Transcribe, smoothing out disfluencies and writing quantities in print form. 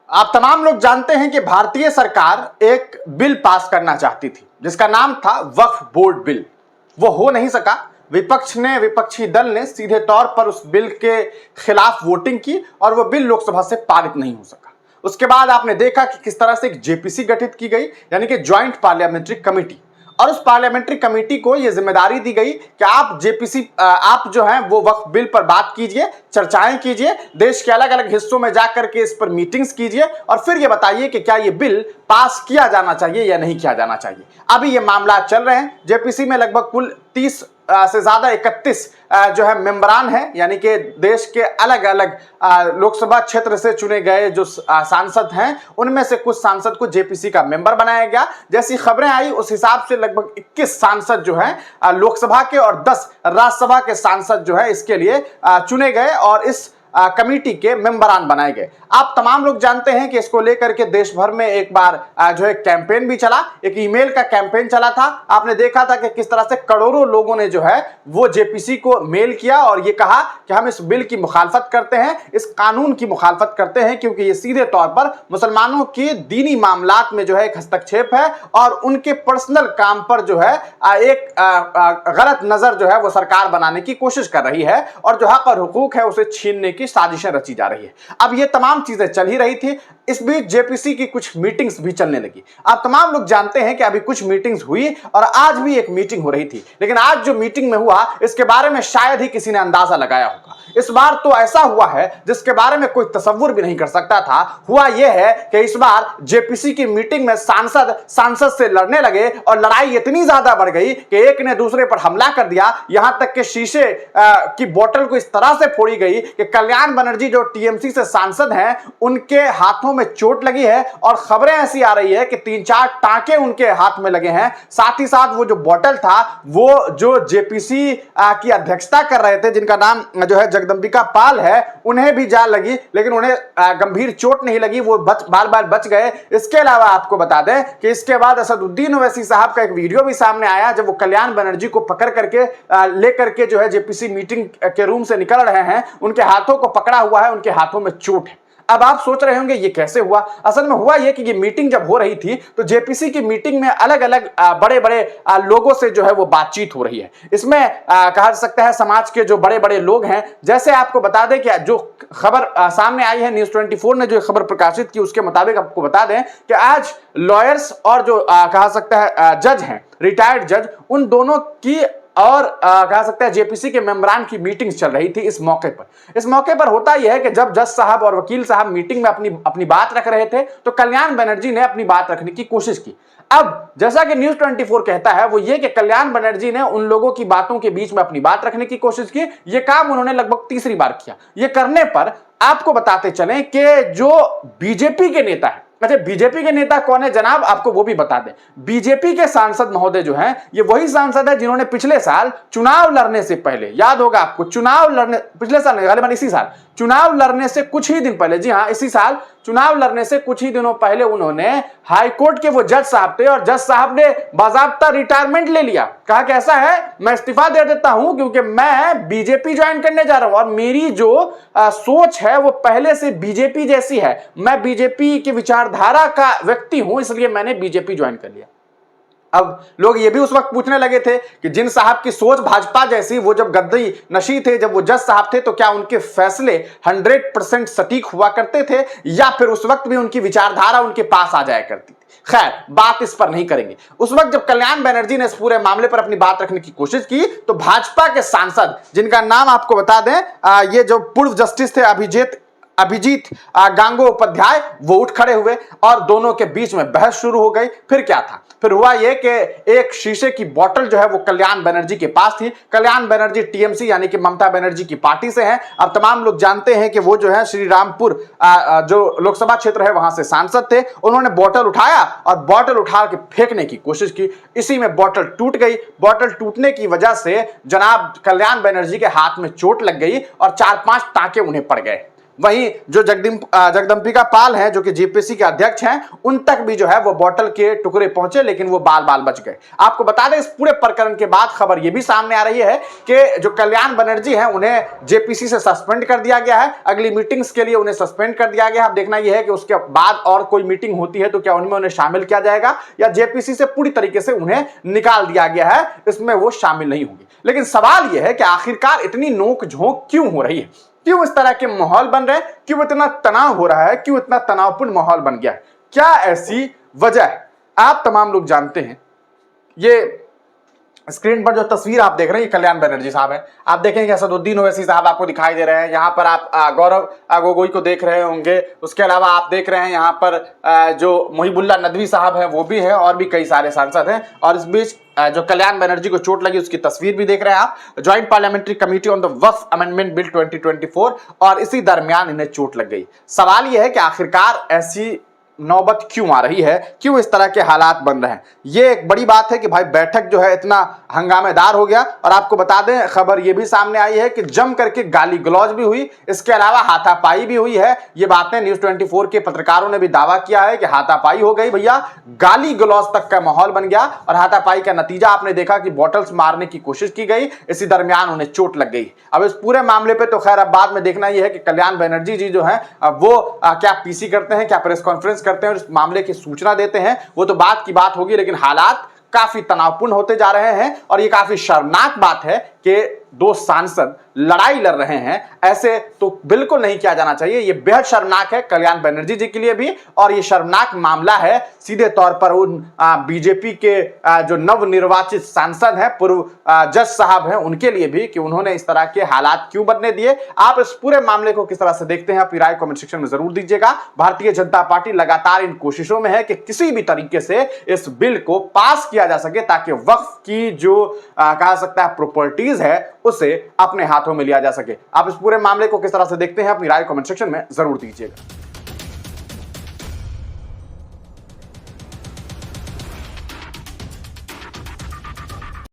आप तमाम लोग जानते हैं कि भारतीय सरकार एक बिल पास करना चाहती थी जिसका नाम था वक्फ बोर्ड बिल। वो हो नहीं सका। विपक्षी दल ने सीधे तौर पर उस बिल के खिलाफ वोटिंग की और वो बिल लोकसभा से पारित नहीं हो सका। उसके बाद आपने देखा कि किस तरह से एक जेपीसी गठित की गई, यानी कि ज्वाइंट पार्लियामेंट्री कमेटी, और उस पार्लियामेंट्री कमेटी को यह जिम्मेदारी दी गई कि आप जो है वो वक्फ बिल पर बात कीजिए, चर्चाएं कीजिए, देश के अलग अलग हिस्सों में जाकर के इस पर मीटिंग्स कीजिए और फिर ये बताइए कि क्या ये बिल पास किया जाना चाहिए या नहीं किया जाना चाहिए। अभी ये मामला चल रहे हैं। जेपीसी में लगभग कुल 30 से ज्यादा 31 जो है मेंबरान हैं, यानी कि देश के अलग अलग लोकसभा क्षेत्र से चुने गए जो सांसद हैं उनमें से कुछ सांसद को जेपीसी का मेंबर बनाया गया। जैसी खबरें आई उस हिसाब से लगभग 21 सांसद जो हैं लोकसभा के और 10 राज्यसभा के सांसद जो है इसके लिए चुने गए और इस कमेटी के मेंबरान बनाए गए। आप तमाम लोग जानते हैं कि इसको लेकर के देश भर में एक बार जो है कैंपेन भी चला, एक ईमेल का कैंपेन चला था। आपने देखा था कि किस तरह से करोड़ों लोगों ने जो है वो जेपीसी को मेल किया और ये कहा कि हम इस बिल की मुखालफत करते हैं, इस कानून की मुखालफत करते हैं, क्योंकि ये सीधे तौर पर मुसलमानों के दीनी मामलात में जो है एक हस्तक्षेप है और उनके पर्सनल काम पर जो है एक गलत नजर जो है वो सरकार बनाने की कोशिश कर रही है और जो हक और हुकूक है उसे छीनने की साजिशें रची जा रही है। अब ये तमाम चीजें चल ही रही थी, इस बीच जेपीसी की कुछ मीटिंग्स भी चलने लगी। आप तमाम लोग जानते हैं कि अभी कुछ मीटिंग्स हुई और आज भी एक मीटिंग हो रही थी, लेकिन आज जो मीटिंग में हुआ इसके बारे में शायद ही किसी ने अंदाजा लगाया होगा। इस बार तो ऐसा हुआ है जिसके बारे में कोई तसव्वुर भी नहीं कर सकता था। हुआ यह है कि इस बार जेपीसी की मीटिंग में सांसद से लड़ने लगे और लड़ाई इतनी ज्यादा बढ़ गई कि एक ने दूसरे पर हमला कर दिया। यहां तक कि शीशे की बोतल को इस तरह से फोड़ी गई कि कल्याण बनर्जी जो टीएमसी से सांसद हैं उनके हाथों में चोट लगी है और खबरें ऐसी आ रही है कि 3-4 टांके उनके हाथ में लगे हैं। साथ ही साथ वो जो बोतल था वो जो जेपीसी की अध्यक्षता कर रहे थे, जिनका नाम जो है जगदंबिका पाल है, उन्हें भी जान लगी, लेकिन उन्हें गंभीर चोट नहीं लगी, वो बाल बाल बच गए। इसके अलावा आपको बता दें कि इसके बाद असदुद्दीन ओवैसी साहब का एक वीडियो भी सामने आया जब वो कल्याण बनर्जी को पकड़ करके लेकर के जो है जेपीसी मीटिंग के रूम से निकल रहे हैं, उनके हाथों को पकड़ा हुआ है, उनके हाथों में चोट है। अब आप सोच रहे होंगे ये कैसे हुआ। असल में हुआ ये कि ये मीटिंग जब हो रही थी तो जेपीसी की मीटिंग में अलग अलग बड़े बड़े लोगों से जो है वो बातचीत हो रही है। इसमें कहा जा सकता है समाज के जो बड़े बड़े लोग हैं, जैसे आपको बता दें कि जो खबर सामने आई है न्यूज 24 ने जो खबर प्रकाशित की उसके मुताबिक आपको बता दें कि आज लॉयर्स और जो कहा सकता है जज हैं, रिटायर्ड जज, उन दोनों की और कहा सकता है जेपीसी के मेंबरान की मीटिंग चल रही थी। इस मौके पर होता यह है कि जब जज साहब और वकील साहब मीटिंग में अपनी बात रख रहे थे तो कल्याण बनर्जी ने अपनी बात रखने की कोशिश की। अब जैसा कि न्यूज 24 कहता है वो ये कि कल्याण बनर्जी ने उन लोगों की बातों के बीच में अपनी बात रखने की कोशिश की। यह काम उन्होंने लगभग तीसरी बार किया। यह करने पर आपको बताते चलें कि जो बीजेपी के नेता है, अच्छा बीजेपी के नेता कौन है जनाब, आपको वो भी बता दें। बीजेपी के सांसद महोदय जो हैं ये वही सांसद है जिन्होंने पिछले साल चुनाव लड़ने से पहले, याद होगा आपको, पिछले साल नहीं, गालिबन इसी साल चुनाव लड़ने से कुछ ही दिन पहले, जी हां इसी साल चुनाव लड़ने से कुछ ही दिनों पहले उन्होंने हाईकोर्ट के वो जज साहब थे और जज साहब ने बाकायदा रिटायरमेंट ले लिया। कहा कि ऐसा है मैं इस्तीफा दे देता हूं क्योंकि मैं बीजेपी ज्वाइन करने जा रहा हूं और मेरी जो सोच है वो पहले से बीजेपी जैसी है, मैं बीजेपी की विचारधारा का व्यक्ति हूं, इसलिए मैंने बीजेपी ज्वाइन कर लिया। अब लोग ये भी उस वक्त पूछने लगे थे कि जिन साहब की सोच भाजपा जैसी, वो जब गद्दी नशी थे, जब वो जज साहब थे, तो क्या उनके फैसले 100% सटीक हुआ करते थे या फिर उस वक्त भी उनकी विचारधारा उनके पास आ जाया करती थी। खैर बात इस पर नहीं करेंगे। उस वक्त जब कल्याण बनर्जी ने इस पूरे मामले पर अपनी बात रखने की कोशिश की तो भाजपा के सांसद, जिनका नाम आपको बता दें, ये जो पूर्व जस्टिस थे अभिजीत गांगोपाध्याय, वो उठ खड़े हुए और दोनों के बीच में बहस शुरू हो गई। फिर क्या था, फिर हुआ यह कि एक शीशे की बोतल जो है वो कल्याण बनर्जी के पास थी। कल्याण बनर्जी टीएमसी यानी कि ममता बनर्जी की पार्टी से हैं। अब तमाम लोग जानते हैं कि वो जो है श्री रामपुर जो लोकसभा क्षेत्र है वहां से सांसद थे। उन्होंने बोतल उठाया और बोतल उठा के फेंकने की कोशिश की। इसी में बोतल टूट गई। बोतल टूटने की वजह से जनाब कल्याण बनर्जी के हाथ में चोट लग गई और 4-5 टांके उन्हें पड़ गए। वहीं जो जगदम्बिका पाल हैं जो कि जेपीसी के अध्यक्ष हैं, उन तक भी जो है वो बोतल के टुकड़े पहुंचे, लेकिन वो बाल बाल बच गए। आपको बता दें इस पूरे प्रकरण के बाद खबर यह भी सामने आ रही है कि जो कल्याण बनर्जी हैं उन्हें जेपीसी से सस्पेंड कर दिया गया है, अगली मीटिंग्स के लिए उन्हें सस्पेंड कर दिया गया है। अब देखना यह है कि उसके बाद और कोई मीटिंग होती है तो क्या उनमें उन्हें शामिल किया जाएगा या जेपीसी से पूरी तरीके से उन्हें निकाल दिया गया है, इसमें वो शामिल नहीं होंगे। लेकिन सवाल यह है कि आखिरकार इतनी नोक झोंक क्यों हो रही है, क्यों इस तरह के माहौल बन रहे हैं, क्यों इतना तनाव हो रहा है, क्यों इतना तनावपूर्ण माहौल बन गया है, क्या ऐसी वजह है? आप तमाम लोग जानते हैं। ये स्क्रीन पर जो तस्वीर आप देख रहे हैं ये कल्याण बनर्जी साहब हैं। आप देखेंगे असदुद्दीन ओवैसी साहब आपको दिखाई दे रहे हैं। यहाँ पर आप गौरव गोगोई को देख रहे होंगे। उसके अलावा आप देख रहे हैं यहाँ पर जो मुहिबुल्लाह नदवी साहब हैं वो भी हैं, और भी कई सारे सांसद हैं। और इस बीच जो कल्याण बनर्जी को चोट लगी उसकी तस्वीर भी देख रहे हैं आप। Joint parliamentary committee on the Waqf amendment bill 2024, और इसी दरमियान इन्हें चोट लग गई। सवाल यह है कि आखिरकार ऐसी नौबत क्यों आ रही है, क्यों इस तरह के हालात बन रहे हैं? ये एक बड़ी बात है कि भाई बैठक जो है इतना हंगामेदार हो गया। और आपको बता दें खबर ये भी सामने आई है कि जम करके गाली गलौज भी हुई, इसके अलावा हाथापाई भी हुई है। ये बातें न्यूज़ 24 के पत्रकारों ने भी दावा किया है कि हाथापाई हो गई भैया, गाली गलौज तक का माहौल बन गया। और हाथापाई का नतीजा आपने देखा कि बॉटल्स मारने की कोशिश की गई, इसी दरमियान उन्हें चोट लग गई। अब इस पूरे मामले पे तो खैर अब बाद में देखना यह है कि कल्याण बनर्जी जी जो है वो क्या पीसी करते हैं, क्या प्रेस कॉन्फ्रेंस करते हैं और इस मामले की सूचना देते हैं, वो तो बात की बात होगी। लेकिन हालात काफी तनावपूर्ण होते जा रहे हैं और ये काफी शर्मनाक बात है कि दो सांसद लड़ाई लड़ रहे हैं। ऐसे तो बिल्कुल नहीं किया जाना चाहिए। ये बेहद शर्मनाक है कल्याण बनर्जी जी के लिए भी, और ये शर्मनाक मामला है सीधे तौर पर उन बीजेपी के जो नवनिर्वाचित सांसद हैं, पूर्व जज साहब हैं, उनके लिए भी कि उन्होंने इस तरह के हालात क्यों बनने दिए। आप इस पूरे मामले को किस तरह से देखते हैं, अपनी राय कमेंट सेक्शन में जरूर दीजिएगा। भारतीय जनता पार्टी लगातार इन कोशिशों में है कि किसी भी तरीके से इस बिल को पास किया जा सके ताकि वक्फ की जो कहा सकता है प्रॉपर्टीज है उसे अपने हाथों में लिया जा सके। आप इस पूरे मामले को किस तरह से देखते हैं, अपनी राय कमेंट सेक्शन में जरूर दीजिएगा।